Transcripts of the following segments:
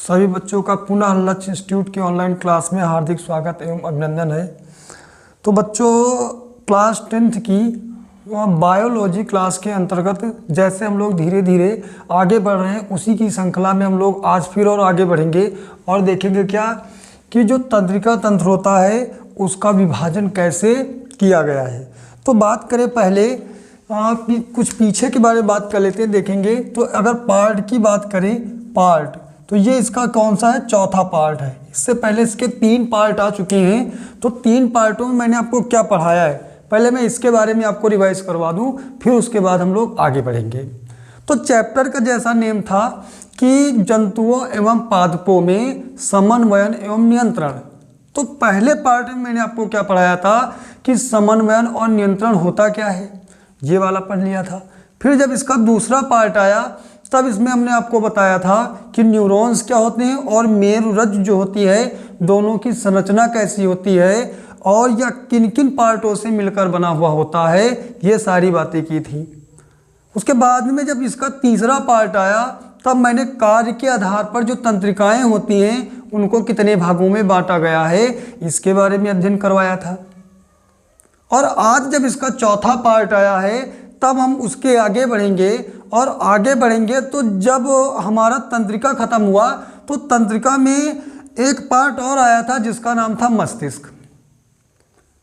सभी बच्चों का पुनः लक्ष्य इंस्टीट्यूट के ऑनलाइन क्लास में हार्दिक स्वागत एवं अभिनंदन है। तो बच्चों, क्लास 10th की बायोलॉजी क्लास के अंतर्गत जैसे हम लोग धीरे धीरे आगे बढ़ रहे हैं, उसी की श्रृंखला में हम लोग आज फिर और आगे बढ़ेंगे और देखेंगे क्या कि जो तंत्रिका तंत्र होता है उसका विभाजन कैसे किया गया है। तो बात करें पहले कुछ पीछे के बारे में बात कर लेते हैं, देखेंगे। तो अगर पार्ट की बात करें, पार्ट तो ये इसका कौन सा है, चौथा पार्ट है। इससे पहले इसके 3 पार्ट आ चुके हैं। तो 3 पार्टों में मैंने आपको क्या पढ़ाया है, पहले मैं इसके बारे में आपको रिवाइज करवा दूं, फिर उसके बाद हम लोग आगे बढ़ेंगे। तो चैप्टर का जैसा नेम था कि जंतुओं एवं पादपों में समन्वयन एवं नियंत्रण। तो पहले पार्ट में मैंने आपको क्या पढ़ाया था कि समन्वयन और नियंत्रण होता क्या है, ये वाला पढ़ लिया था। फिर जब इसका दूसरा पार्ट आया तब इसमें हमने आपको बताया था कि न्यूरॉन्स क्या होते हैं और मेरुरज्जु जो होती है दोनों की संरचना कैसी होती है और यह किन किन पार्टों से मिलकर बना हुआ होता है, ये सारी बातें की थी। उसके बाद में जब इसका तीसरा पार्ट आया तब मैंने कार्य के आधार पर जो तंत्रिकाएं होती हैं उनको कितने भागों में बांटा गया है इसके बारे में अध्ययन करवाया था। और आज जब इसका चौथा पार्ट आया है तब हम उसके आगे बढ़ेंगे और आगे बढ़ेंगे। तो जब हमारा तंत्रिका खत्म हुआ तो तंत्रिका में एक पार्ट और आया था जिसका नाम था मस्तिष्क।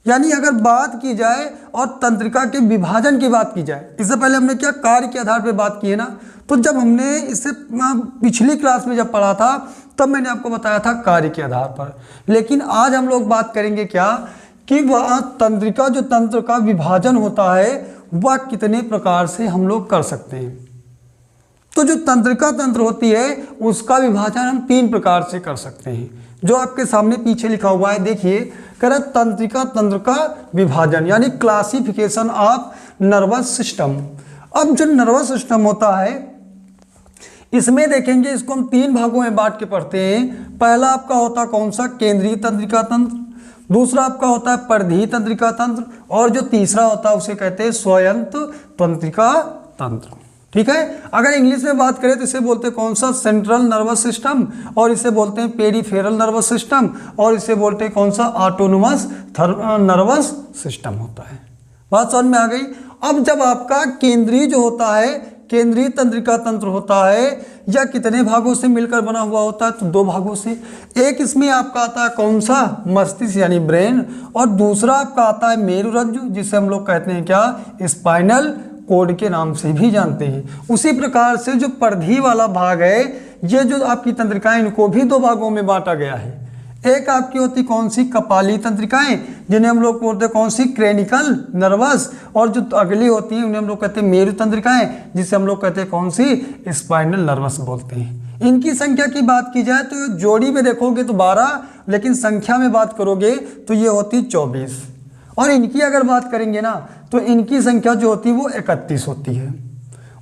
यानी अगर बात की जाए और तंत्रिका के विभाजन की बात की जाए, इससे पहले हमने क्या कार्य के आधार पर बात की है ना। तो जब हमने इससे पिछली क्लास में जब पढ़ा था तब मैंने आपको बताया था कार्य के आधार पर, लेकिन आज हम लोग बात करेंगे क्या कि वह तंत्रिका जो तंत्र का विभाजन होता है वह कितने प्रकार से हम लोग कर सकते हैं। तो जो तंत्रिका तंत्र होती है उसका विभाजन हम 3 प्रकार से कर सकते हैं, जो आपके सामने पीछे लिखा हुआ है। देखिए, कह रहा तंत्रिका तंत्र का विभाजन यानी क्लासिफिकेशन ऑफ नर्वस सिस्टम। अब जो नर्वस सिस्टम होता है इसमें देखेंगे, इसको हम 3 भागों में बांट के पढ़ते हैं। पहला आपका होता कौन सा, केंद्रीय तंत्रिका तंत्र। दूसरा आपका होता है परिधीय तंत्रिका तंत्र और जो तीसरा होता है उसे कहते हैं स्वायत्त तंत्रिका तंत्र। ठीक है। अगर इंग्लिश में बात करें तो इसे बोलते हैं कौन सा, सेंट्रल नर्वस सिस्टम, और इसे बोलते हैं पेरिफेरल नर्वस सिस्टम, और इसे बोलते हैं कौन सा, ऑटोनोमस नर्वस सिस्टम होता है। बात समझ में आ गई। अब जब आपका केंद्रीय जो होता है, केंद्रीय तंत्रिका तंत्र होता है, यह कितने भागों से मिलकर बना हुआ होता है, तो 2 भागों से। एक इसमें आपका आता है कौन सा, मस्तिष्क यानी ब्रेन, और दूसरा आपका आता है मेरुरज्जु जिसे हम लोग कहते हैं क्या, स्पाइनल कोड के नाम से भी जानते हैं। उसी प्रकार से जो परिधीय वाला भाग है, ये जो आपकी तंत्रिकाएं इनको भी 2 भागों में बांटा गया है। एक आपकी होती कौन सी, कपाली तंत्रिकाएं जिन्हें हम लोग बोलते हैं कौन सी, क्रेनिकल नर्वस, और जो अगली होती हैं उन्हें हम लोग कहते हैं मेरु तंत्रिकाएं जिसे हम लोग कहते हैं कौन सी, स्पाइनल नर्वस बोलते हैं। इनकी संख्या की बात की जाए तो जोड़ी में देखोगे तो 12, लेकिन संख्या में बात करोगे तो ये होती 24, और इनकी अगर बात करेंगे ना तो इनकी संख्या जो होती है वो 31 होती है।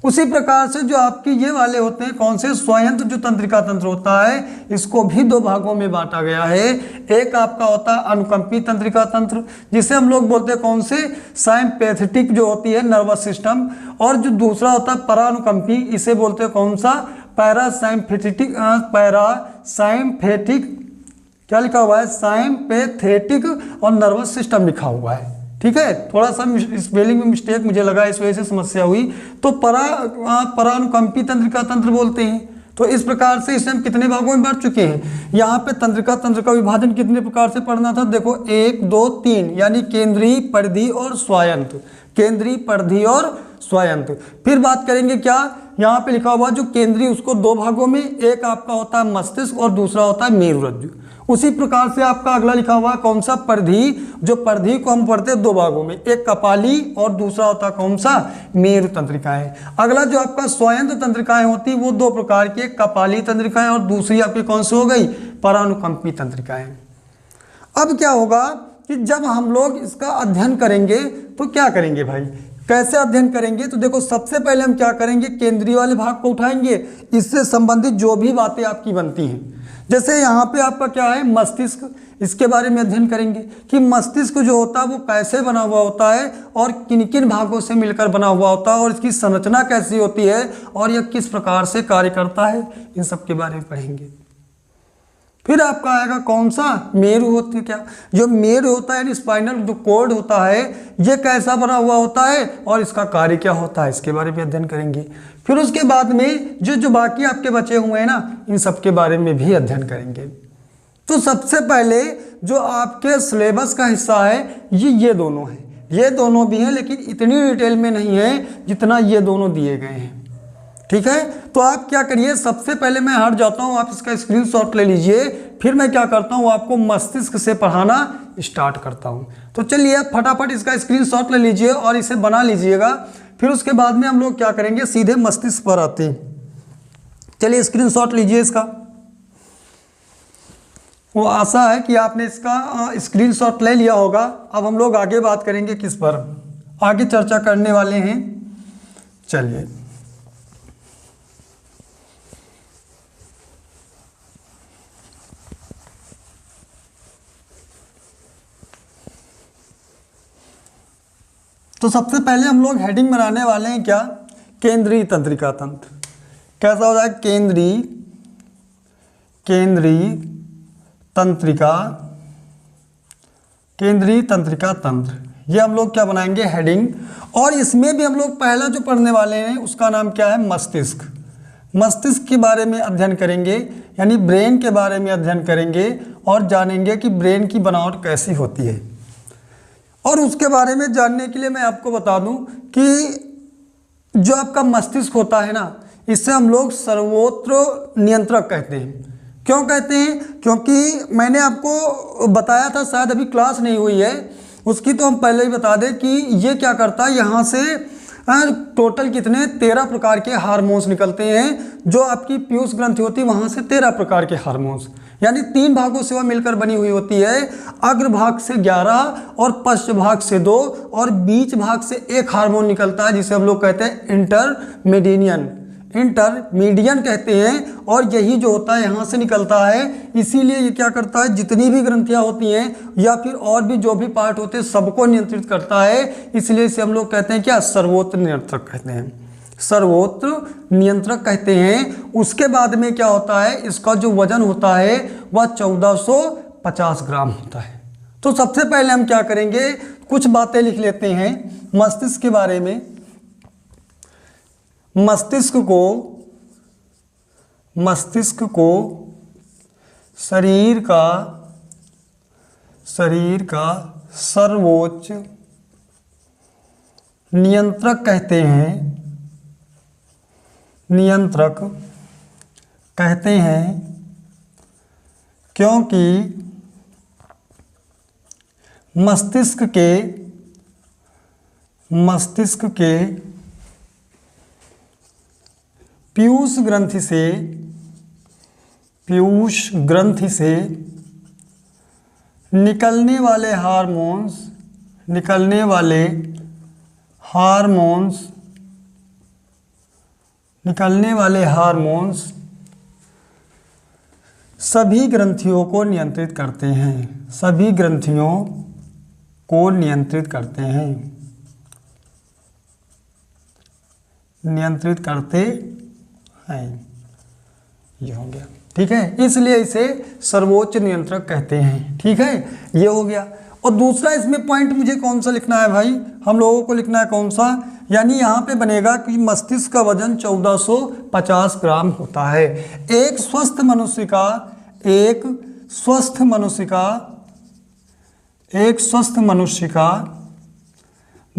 उसी प्रकार से जो आपकी ये वाले होते हैं कौन से, स्वायत्त जो तंत्रिका तंत्र होता है इसको भी 2 भागों में बांटा गया है। एक आपका होता है अनुकंपी तंत्रिका तंत्र जिसे हम लोग बोलते हैं कौन से, साइम्पैथेटिक जो होती है नर्वस सिस्टम, और जो दूसरा होता है परानुकंपी, इसे बोलते हैं कौन सा, पैरासाइम्पैथेटिक, पैरासाइम्पैथिक, क्या लिखा हुआ है, साइम्पैथेटिक और नर्वस सिस्टम लिखा हुआ है। ठीक है, थोड़ा सा स्पेलिंग में मिस्टेक मुझे लगा, इस वजह से समस्या हुई। तो परानुकंपी तंत्रिका तंत्र बोलते हैं। तो इस प्रकार से इसे हम कितने भागों में बांट चुके हैं। यहाँ पे तंत्रिका तंत्र का विभाजन कितने प्रकार से पढ़ना था, देखो 1, 2, 3, यानी केंद्रीय, परिधीय और स्वायत्त। केंद्रीय, परिधीय और स्वायत्त। फिर बात करेंगे क्या, यहाँ पे लिखा हुआ जो केंद्रीय उसको 2 भागों में, एक आपका होता है मस्तिष्क और दूसरा होता है मेरुरज्जु। उसी प्रकार से आपका अगला लिखा हुआ है कौन सा, परिधीय, जो परिधीय को हम पढ़ते हैं 2 भागों में, एक कपाली और दूसरा होता है कौन सा, मेरु तंत्रिकाएं। अगला जो आपका स्वायत्त तंत्रिकाएं होती वो 2 प्रकार की, एक कपाली तंत्रिकाएं और दूसरी आपकी कौन सी हो गई, परानुकंपी तंत्रिकाएं। अब क्या होगा कि जब हम लोग इसका अध्ययन करेंगे तो क्या करेंगे भाई, कैसे अध्ययन करेंगे। तो देखो सबसे पहले हम क्या करेंगे, केंद्रीय वाले भाग को उठाएंगे, इससे संबंधित जो भी बातें आपकी बनती हैं। जैसे यहाँ पे आपका क्या है, मस्तिष्क, इसके बारे में अध्ययन करेंगे कि मस्तिष्क जो होता है वो कैसे बना हुआ होता है और किन किन भागों से मिलकर बना हुआ होता है और इसकी संरचना कैसी होती है और यह किस प्रकार से कार्य करता है, इन सब के बारे में पढ़ेंगे। फिर आपका आएगा कौन सा, मेरु होती है क्या, जो मेरु होता है यानी स्पाइनल जो कॉर्ड होता है ये कैसा बना हुआ होता है और इसका कार्य क्या होता है, इसके बारे में अध्ययन करेंगे। फिर उसके बाद में जो बाकी आपके बचे हुए हैं ना, इन सब के बारे में भी अध्ययन करेंगे। तो सबसे पहले जो आपके सिलेबस का हिस्सा है ये दोनों हैं, ये दोनों भी हैं, लेकिन इतनी डिटेल में नहीं है जितना ये दोनों दिए गए हैं। ठीक है, तो आप क्या करिए, सबसे पहले मैं हट जाता हूँ, आप इसका स्क्रीनशॉट ले लीजिए, फिर मैं क्या करता हूँ आपको मस्तिष्क से पढ़ाना स्टार्ट करता हूँ। तो चलिए आप फटाफट इसका स्क्रीनशॉट ले लीजिए और इसे बना लीजिएगा, फिर उसके बाद में हम लोग क्या करेंगे, सीधे मस्तिष्क पर आते हैं। चलिए स्क्रीनशॉट लीजिए इसका। वो आशा है कि आपने इसका स्क्रीनशॉट ले लिया होगा। अब हम लोग आगे बात करेंगे किस पर, आगे चर्चा करने वाले हैं। चलिए तो सबसे पहले हम लोग हेडिंग बनाने वाले हैं क्या, केंद्रीय तंत्रिका तंत्र। कैसा होता है, केंद्रीय तंत्रिका तंत्र, ये हम लोग क्या बनाएंगे, हेडिंग। और इसमें भी हम लोग पहला जो पढ़ने वाले हैं उसका नाम क्या है, मस्तिष्क। मस्तिष्क के बारे में अध्ययन करेंगे, यानी ब्रेन के बारे में अध्ययन करेंगे और जानेंगे कि ब्रेन की बनावट कैसी होती है। और उसके बारे में जानने के लिए मैं आपको बता दूं कि जो आपका मस्तिष्क होता है ना, इससे हम लोग सर्वोत्तम नियंत्रक कहते हैं। क्यों कहते हैं, क्योंकि मैंने आपको बताया था, शायद अभी क्लास नहीं हुई है उसकी, तो हम पहले ही बता दें कि ये क्या करता है, यहाँ से टोटल कितने 13 प्रकार के हार्मोन्स निकलते हैं। जो आपकी पीयूष ग्रंथि होती है वहाँ से 13 प्रकार के हार्मोन्स, यानी 3 भागों से वह मिलकर बनी हुई होती है। अग्र भाग से 11 और पश्च भाग से 2 और बीच भाग से 1 हार्मोन निकलता है, जिसे हम लोग कहते हैं इंटरमीडियन कहते हैं। और यही जो होता है यहाँ से निकलता है, इसीलिए ये क्या करता है, जितनी भी ग्रंथियाँ होती हैं या फिर और भी जो भी पार्ट होते हैं सबको नियंत्रित करता है। इसलिए इसे हम लोग कहते हैं क्या, सर्वोत्तम नियंत्रक कहते हैं, सर्वोत्तम नियंत्रक कहते हैं। उसके बाद में क्या होता है, इसका जो वजन होता है वह 1450 ग्राम होता है। तो सबसे पहले हम क्या करेंगे, कुछ बातें लिख लेते हैं मस्तिष्क के बारे में। मस्तिष्क को शरीर का सर्वोच्च नियंत्रक कहते हैं, क्योंकि मस्तिष्क के पीयूष ग्रंथि से निकलने वाले हार्मोन्स सभी ग्रंथियों को नियंत्रित करते हैं। ये हो गया, ठीक है, इसलिए इसे सर्वोच्च नियंत्रक कहते हैं। ठीक है, ये हो गया। और दूसरा इसमें पॉइंट मुझे कौन सा लिखना है भाई, हम लोगों को लिखना है कौन सा, यानी यहाँ पे बनेगा कि मस्तिष्क का वजन 1450 ग्राम होता है। एक स्वस्थ मनुष्य का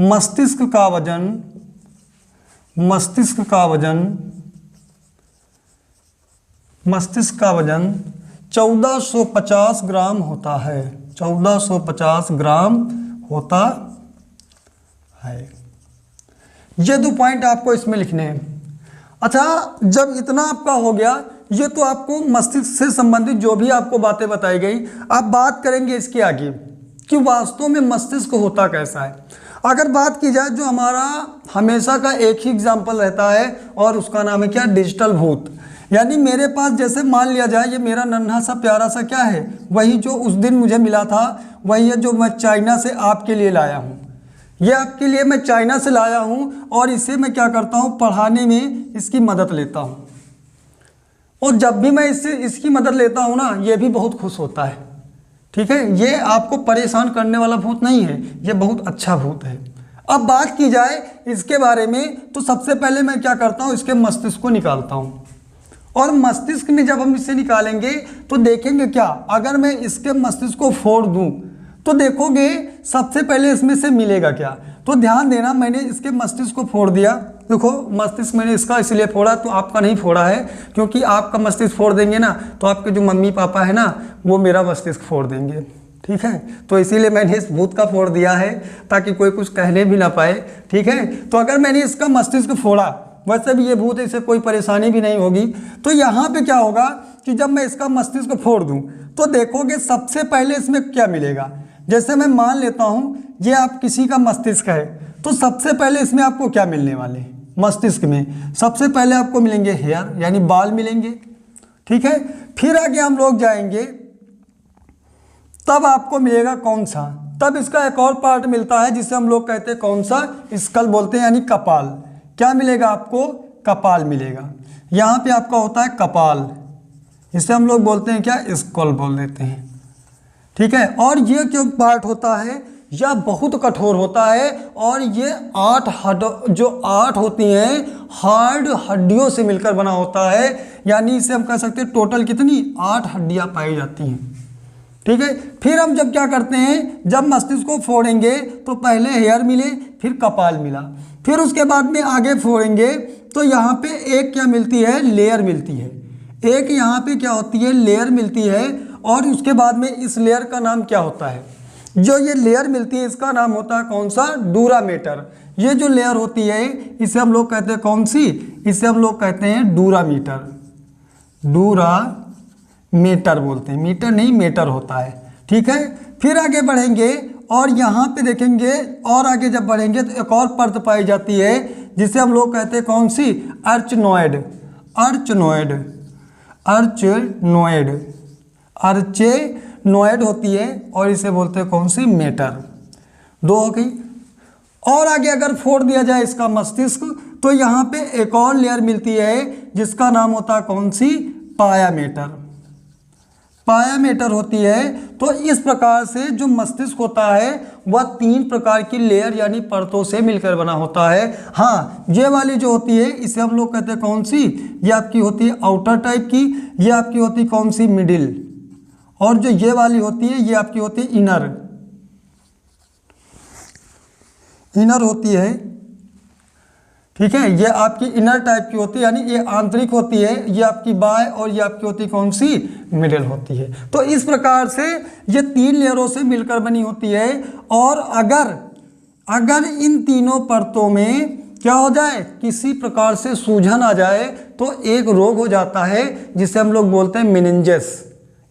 मस्तिष्क का वजन 1450 ग्राम होता है, 1450 ग्राम होता है। ये 2 पॉइंट आपको इसमें लिखने हैं। अच्छा, जब इतना आपका हो गया, ये तो आपको मस्तिष्क से संबंधित जो भी आपको बातें बताई गई। अब बात करेंगे इसके आगे कि वास्तव में मस्तिष्क होता कैसा है। अगर बात की जाए, जो हमारा हमेशा का एक ही एग्जाम्पल रहता है और उसका नाम है क्या, डिजिटल भूत। यानी मेरे पास जैसे मान लिया जाए ये मेरा नन्हा सा प्यारा सा क्या है, वही जो उस दिन मुझे मिला था, वही है जो मैं चाइना से आपके लिए लाया हूँ। ये आपके लिए मैं चाइना से लाया हूँ और इसे मैं क्या करता हूँ, पढ़ाने में इसकी मदद लेता हूँ। और जब भी मैं इसकी मदद लेता हूँ ना, ये भी बहुत खुश होता है। ठीक है, ये आपको परेशान करने वाला भूत नहीं है, ये बहुत अच्छा भूत है। अब बात की जाए इसके बारे में, तो सबसे पहले मैं क्या करता हूँ, इसके मस्तिष्क को निकालता हूँ। और मस्तिष्क में जब हम इसे निकालेंगे तो देखेंगे क्या, अगर मैं इसके मस्तिष्क को फोड़ दूँ तो देखोगे सबसे पहले इसमें से मिलेगा क्या। तो ध्यान देना, मैंने इसके मस्तिष्क को फोड़ दिया। देखो मस्तिष्क मैंने इसका इसलिए फोड़ा, तो आपका नहीं फोड़ा है, क्योंकि आपका मस्तिष्क फोड़ देंगे ना तो आपके जो मम्मी पापा है ना, वो मेरा मस्तिष्क फोड़ देंगे। ठीक है, तो इसीलिए मैंने इस भूत का फोड़ दिया है, ताकि कोई कुछ कहने भी ना पाए। ठीक है, तो अगर मैंने इसका मस्तिष्क फोड़ा, वैसे भी ये भूत, इससे कोई परेशानी भी नहीं होगी। तो यहाँ पे क्या होगा कि जब मैं इसका मस्तिष्क फोड़ दूँ तो देखोगे सबसे पहले इसमें क्या मिलेगा। जैसे मैं मान लेता हूँ ये आप किसी का मस्तिष्क है, तो सबसे पहले इसमें आपको क्या मिलने वाले, मस्तिष्क में सबसे पहले आपको मिलेंगे हेयर, यानी बाल मिलेंगे। ठीक है, फिर आगे हम लोग जाएंगे, तब आपको मिलेगा कौन सा, तब इसका एक और पार्ट मिलता है जिसे हम लोग कहते हैं कौन सा, स्कल बोलते हैं, यानी कपाल। क्या मिलेगा आपको, कपाल मिलेगा। यहाँ पे आपका होता है कपाल, इसे हम लोग बोलते हैं क्या, स्कल बोल देते हैं। ठीक है, और ये जो पार्ट होता है यह बहुत कठोर होता है, और ये 8 होती हैं हार्ड हड्डियों से मिलकर बना होता है। यानी इसे हम कह सकते हैं टोटल कितनी, 8 हड्डियां पाई जाती हैं। ठीक है, फिर हम जब क्या करते हैं, जब मस्तिष्क को फोड़ेंगे तो पहले हेयर मिले, फिर कपाल मिला, फिर उसके बाद में आगे फोड़ेंगे तो यहाँ पे एक क्या मिलती है, लेयर मिलती है। एक यहाँ पे क्या होती है, लेयर मिलती है। और उसके बाद में इस लेयर का नाम क्या होता है, जो ये लेयर मिलती है इसका नाम होता है कौन सा, डूरामीटर। ये जो लेयर होती है इसे हम लोग कहते हैं कौन सी, इसे हम लोग कहते हैं डूरामीटर। डूरामीटर बोलते हैं, मीटर नहीं मीटर होता है। ठीक है, फिर आगे बढ़ेंगे और यहाँ पे देखेंगे, और आगे जब बढ़ेंगे तो एक और परत पाई जाती है जिसे हम लोग कहते हैं कौन सी, अर्चनॉइड। अर्चनॉइड, अर्चनॉइड, अर्चेनॉइड होती है, और इसे बोलते हैं कौन सी, मेटर। 2 हो गई। और आगे अगर फोड़ दिया जाए इसका मस्तिष्क तो यहाँ पे एक और लेयर मिलती है जिसका नाम होता है कौन सी, पायामेटर। पायामेटर होती है। तो इस प्रकार से जो मस्तिष्क होता है वह 3 प्रकार की लेयर यानी परतों से मिलकर बना होता है। हाँ, ये वाली जो होती है इसे हम लोग कहते हैं कौन सी, ये आपकी होती है आउटर टाइप की, ये आपकी होती है कौन सी, मिडिल, और जो ये वाली होती है ये आपकी होती है इनर, इनर होती है। ठीक है, ये आपकी इनर टाइप की होती है, यानी ये आंतरिक होती है, ये आपकी बाय, और ये आपकी होती है कौन सी, मिडिल होती है। तो इस प्रकार से ये 3 लेयरों से मिलकर बनी होती है। और अगर इन तीनों परतों में क्या हो जाए, किसी प्रकार से सूजन आ जाए तो एक रोग हो जाता है जिसे हम लोग बोलते हैं मेनिंजेस।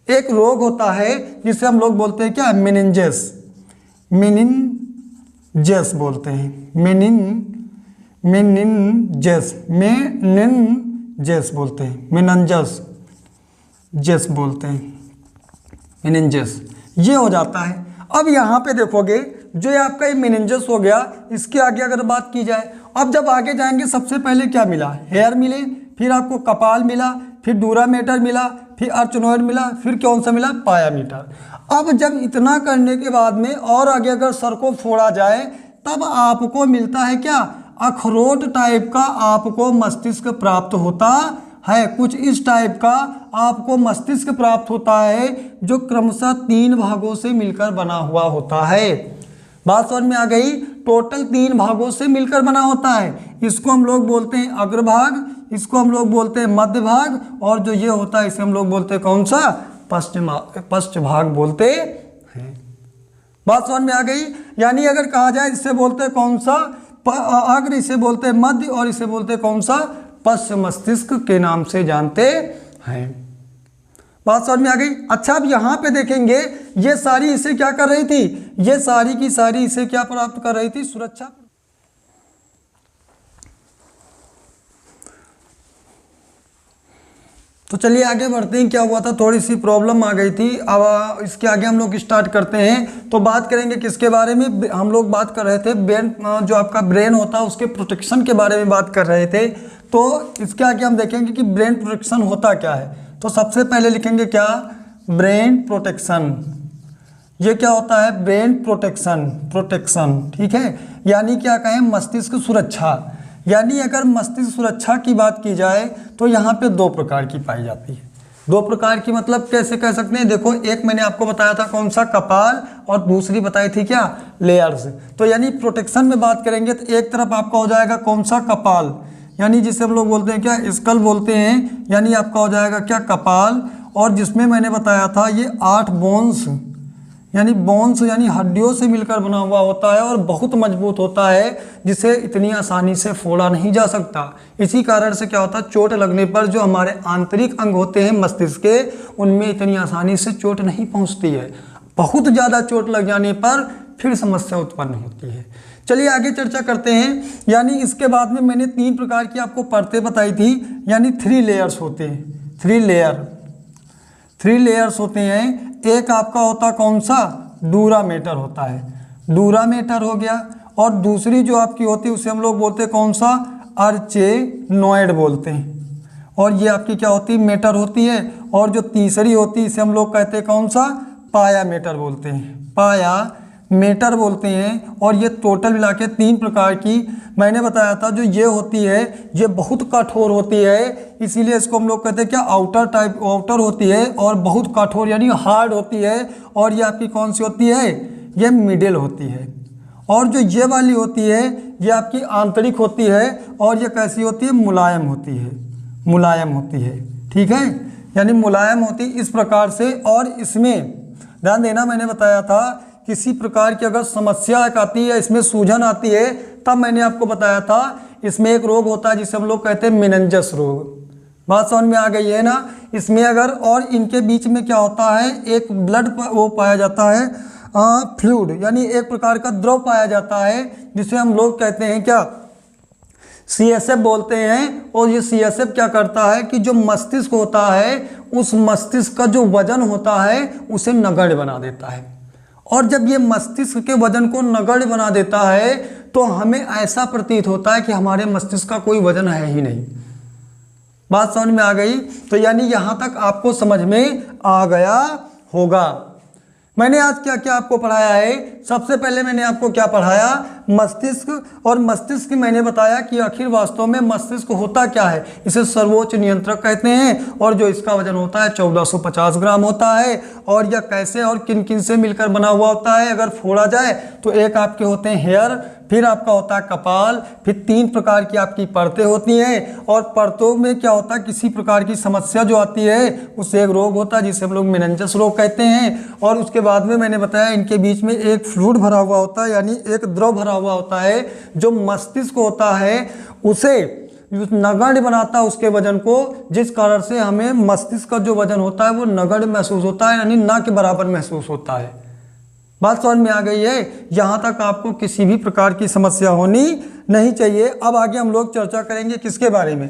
एक रोग होता है जिसे हम लोग बोलते हैं क्या, मेनिंजेस। मेनिंजेस बोलते हैं, मेनिंजेस बोलते हैं, मेनिंजेस जेस बोलते हैं, मेनिंजेस, ये हो जाता है। अब यहाँ पे देखोगे जो ये आपका ये मेनिंजेस हो गया, इसके आगे अगर बात की जाए, अब जब आगे जाएंगे सबसे पहले क्या मिला, हेयर मिले, फिर आपको कपाल मिला, फिर डूरामीटर मिला, फिर अर्चनॉइड मिला, फिर कौन सा मिला, पायामीटर। अब जब इतना करने के बाद में और आगे अगर सर को फोड़ा जाए तब आपको मिलता है क्या, अखरोट टाइप का आपको मस्तिष्क प्राप्त होता है। कुछ इस टाइप का आपको मस्तिष्क प्राप्त होता है जो क्रमशः 3 भागों से मिलकर बना हुआ होता है। बात समझ में आ गई, टोटल 3 भागों से मिलकर बना होता है। इसको हम लोग बोलते हैं अग्रभाग, इसको हम लोग बोलते हैं मध्य भाग, और जो ये होता है इसे हम लोग बोलते हैं कौन सा, पश्च भाग बोलते हैं। बात समझ में आ गई। यानी अगर कहा जाए इसे बोलते हैं कौन सा, अग्र, इसे बोलते हैं मध्य, और इसे बोलते हैं कौन सा, पश्च मस्तिष्क के नाम से जानते हैं। बात समझ में आ गई। अच्छा, अब यहाँ पे देखेंगे ये सारी इसे क्या कर रही थी, ये सारी की सारी इसे क्या प्राप्त कर रही थी, सुरक्षा। तो चलिए आगे बढ़ते हैं। क्या हुआ था, थोड़ी सी प्रॉब्लम आ गई थी। अब इसके आगे हम लोग स्टार्ट करते हैं। तो बात करेंगे किसके बारे में, हम लोग बात कर रहे थे ब्रेन, जो आपका ब्रेन होता है उसके प्रोटेक्शन के बारे में बात कर रहे थे। तो इसके आगे हम देखेंगे कि ब्रेन प्रोटेक्शन होता क्या है। तो सबसे पहले लिखेंगे क्या, ब्रेन प्रोटेक्शन। ये क्या होता है, ब्रेन प्रोटेक्शन, प्रोटेक्शन, ठीक है, यानी क्या कहें, मस्तिष्क सुरक्षा। यानी अगर मस्तिष्क सुरक्षा की बात की जाए तो यहाँ पे दो प्रकार की पाई जाती है। दो प्रकार की मतलब कैसे कह सकते हैं, देखो एक मैंने आपको बताया था कौन सा, कपाल, और दूसरी बताई थी क्या, लेयर्स। तो यानी प्रोटेक्शन में बात करेंगे तो एक तरफ आपका हो जाएगा कौन सा, कपाल, यानी जिसे हम लोग बोलते हैं क्या, स्कल बोलते हैं, यानी आपका हो जाएगा क्या, कपाल। और जिसमें मैंने बताया था ये 8 बोन्स, यानी बोन्स यानी हड्डियों से मिलकर बना हुआ होता है और बहुत मजबूत होता है, जिसे इतनी आसानी से फोड़ा नहीं जा सकता। इसी कारण से क्या होता है, चोट लगने पर जो हमारे आंतरिक अंग होते हैं मस्तिष्क के, उनमें इतनी आसानी से चोट नहीं पहुंचती है। बहुत ज़्यादा चोट लग जाने पर फिर समस्या उत्पन्न होती है। चलिए आगे चर्चा करते हैं। यानी इसके बाद में मैंने 3 प्रकार की आपको परतें बताई थी, यानी 3 लेयर्स होते हैं, 3 लेयर्स होते हैं। एक आपका होता कौन सा, डूरामेटर होता है, डूरामेटर हो गया। और दूसरी जो आपकी होती है उसे हम लोग बोलते हैं कौन सा, अर्चेनॉइड बोलते हैं। और ये आपकी क्या होती है, मेटर होती है। और जो तीसरी होती है इसे हम लोग कहते हैं कौन सा, पाया मेटर बोलते हैं, पाया मेटर बोलते हैं। और ये टोटल मिला के 3 प्रकार की मैंने बताया था। जो ये होती है ये बहुत कठोर होती है, इसीलिए इसको हम लोग कहते हैं क्या, आउटर होती है और बहुत कठोर यानी हार्ड होती है। और ये आपकी कौन सी होती है, ये मिडिल होती है। और जो ये वाली होती है ये आपकी आंतरिक होती है और ये कैसी होती है, मुलायम होती है, मुलायम होती है, ठीक है, यानी मुलायम होती है इस प्रकार से। और इसमें ध्यान देना, मैंने बताया था किसी प्रकार की अगर समस्या आती है, इसमें सूजन आती है, तब मैंने आपको बताया था इसमें एक रोग होता है जिसे हम लोग कहते हैं मेनिंजस रोग। बात समझ में आ गई है ना। इसमें अगर, और इनके बीच में क्या होता है, एक ब्लड वो पाया जाता है, फ्लूइड, यानी एक प्रकार का द्रव पाया जाता है, जिसे हम लोग कहते हैं क्या, CSF बोलते हैं। और ये CSF क्या करता है कि जो मस्तिष्क होता है उस मस्तिष्क का जो वजन होता है उसे नगण्य बना देता है। और जब ये मस्तिष्क के वजन को नगण्य बना देता है तो हमें ऐसा प्रतीत होता है कि हमारे मस्तिष्क का कोई वजन है ही नहीं। बात समझ में आ गई। तो यानी यहाँ तक आपको समझ में आ गया होगा। मैंने आज क्या क्या आपको पढ़ाया है। सबसे पहले मैंने आपको क्या पढ़ाया, मस्तिष्क। और मस्तिष्क मैंने बताया कि आखिर वास्तव में मस्तिष्क होता क्या है। इसे सर्वोच्च नियंत्रक कहते हैं और जो इसका वजन होता है 1450 ग्राम होता है। और यह कैसे और किन किन से मिलकर बना हुआ होता है अगर फोड़ा जाए तो, एक आपके होते हैं हेयर, फिर आपका होता है कपाल, फिर 3 प्रकार की आपकी परतें होती हैं। और परतों में क्या होता है, किसी प्रकार की समस्या जो आती है उससे एक रोग होता है जिसे हम लोग मेनिंजस रोग कहते हैं। और उसके बाद में मैंने बताया इनके बीच में एक फ्लूइड भरा हुआ होता है, यानी एक द्रव भरा हुआ होता है जो मस्तिष्क होता है उसे नगण्य बनाता है, उसके वजन को, जिस कारण से हमें मस्तिष्क का जो वजन होता है वो नगण्य महसूस होता है, यानी ना के बराबर महसूस होता है। बात समझ में आ गई है। यहाँ तक आपको किसी भी प्रकार की समस्या होनी नहीं चाहिए। अब आगे हम लोग चर्चा करेंगे किसके बारे में,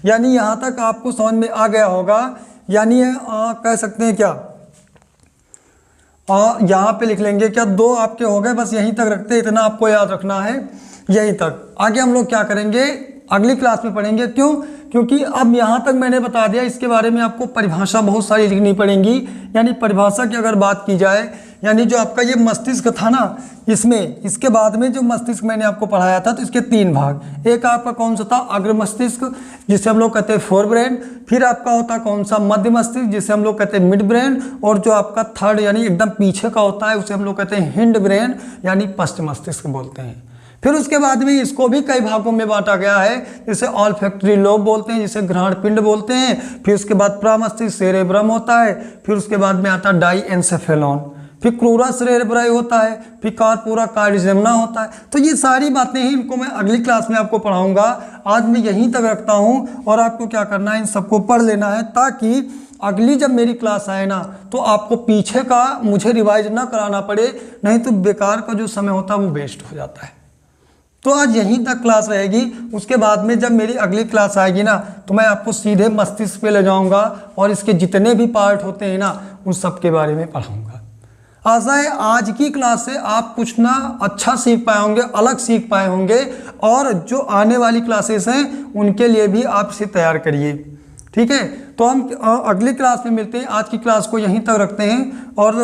यानी यहाँ तक आपको समझ में आ गया होगा। यानी कह सकते हैं क्या, यहाँ पे लिख लेंगे क्या, 2 आपके हो गए, बस यहीं तक रखते, इतना आपको याद रखना है, यहीं तक। आगे हम लोग क्या करेंगे, अगली क्लास में पढ़ेंगे। क्यों, क्योंकि अब यहाँ तक मैंने बता दिया, इसके बारे में आपको परिभाषा बहुत सारी लिखनी पड़ेंगी। यानी परिभाषा की अगर बात की जाए, यानी जो आपका ये मस्तिष्क था ना, इसमें इसके बाद में जो मस्तिष्क मैंने आपको पढ़ाया था तो इसके 3 भाग। एक आपका कौन सा था, अग्र मस्तिष्क जिसे हम लोग कहते हैं फोर ब्रेन। फिर आपका होता कौन सा, मध्य मस्तिष्क जिसे हम लोग कहते हैं मिड ब्रेन। और जो आपका थर्ड यानी एकदम पीछे का होता है उसे हम लोग कहते हैं हिंड ब्रेन, यानी पश्च मस्तिष्क बोलते हैं। फिर उसके बाद में इसको भी कई भागों में बांटा गया है, जिसे ऑल्फैक्टरी लोब बोलते हैं, जिसे घ्राण पिंड बोलते हैं। फिर उसके बाद प्रमस्तिष्क सेरेब्रम होता है। फिर उसके बाद में आता है डाईएन्सेफेलॉन। फिर क्रूरा सेरेब्राई होता है। फिर कार्पोरा कार्डिजेमना होता है। तो ये सारी बातें हैं, इनको मैं अगली क्लास में आपको पढ़ाऊंगा। आज मैं यहीं तक रखता हूँ और आपको क्या करना है, इन सबको पढ़ लेना है, ताकि अगली जब मेरी क्लास आए ना तो आपको पीछे का मुझे रिवाइज ना कराना पड़े, नहीं तो बेकार का जो समय होता है वो वेस्ट हो जाता है। तो आज यहीं तक क्लास रहेगी। उसके बाद में जब मेरी अगली क्लास आएगी ना तो मैं आपको सीधे मस्तिष्क पे ले जाऊंगा और इसके जितने भी पार्ट होते हैं ना उन सब के बारे में पढ़ाऊंगा। आशा है आज की क्लास से आप कुछ ना अच्छा सीख पाए होंगे, अलग सीख पाए होंगे। और जो आने वाली क्लासेस हैं उनके लिए भी आप इसे तैयार करिए। ठीक है, तो हम अगली क्लास में मिलते हैं। आज की क्लास को यहीं तक रखते हैं। और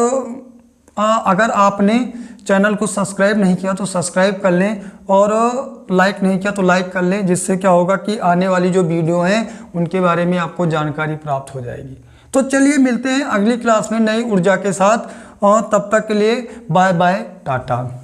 अगर आपने चैनल को सब्सक्राइब नहीं किया तो सब्सक्राइब कर लें, और लाइक नहीं किया तो लाइक कर लें, जिससे क्या होगा कि आने वाली जो वीडियो हैं उनके बारे में आपको जानकारी प्राप्त हो जाएगी। तो चलिए मिलते हैं अगली क्लास में नई ऊर्जा के साथ, और तब तक के लिए बाय बाय, टाटा।